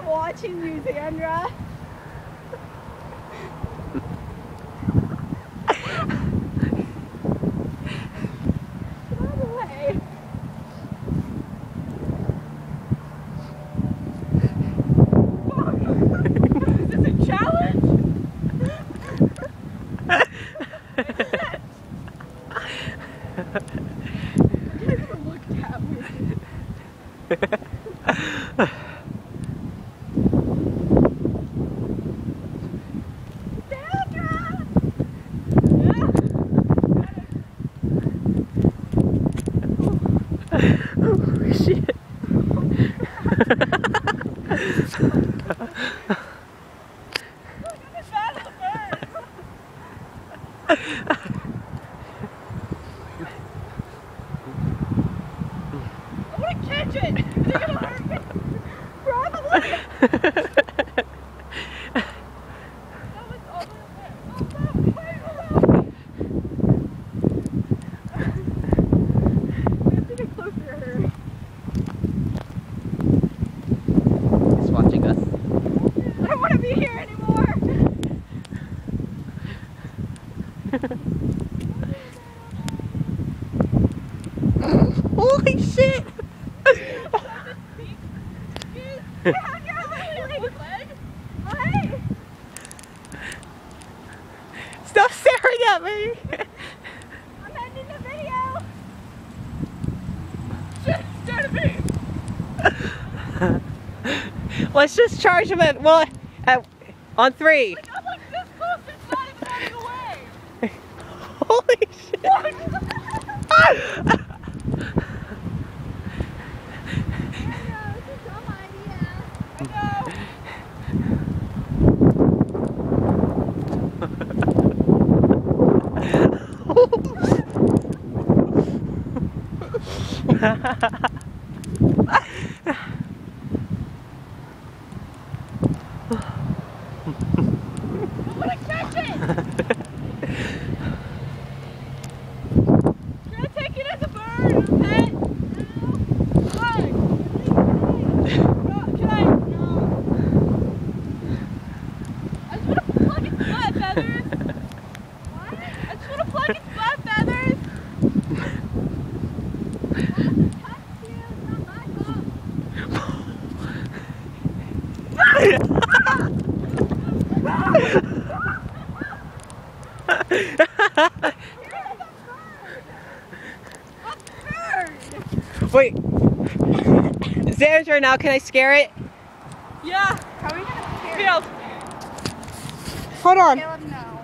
watching you, Sandra. Get out of the way. Is this a challenge? You never looked at me. Oh shit. I want to catch it! Is it going to hurt me? Probably! That was all the way. Oh no! Wait, hold on! We have to get closer to her. He's watching us. I don't want to be here anymore! Holy shit! Stop staring at me! I'm ending the video! Shit, stare at me! Let's just charge him at, well, on 3. Like, I'm like this close, it's not even running away! Holy shit! I want to catch it! Can I take it as a bird? A pet? Why? No, can I? No. I just want to pluck its butt feathers. What? I just want to pluck its butt feathers. Wait, Xander, now can I scare it? Yeah. How are we gonna scare it? Hold on. Caleb, no.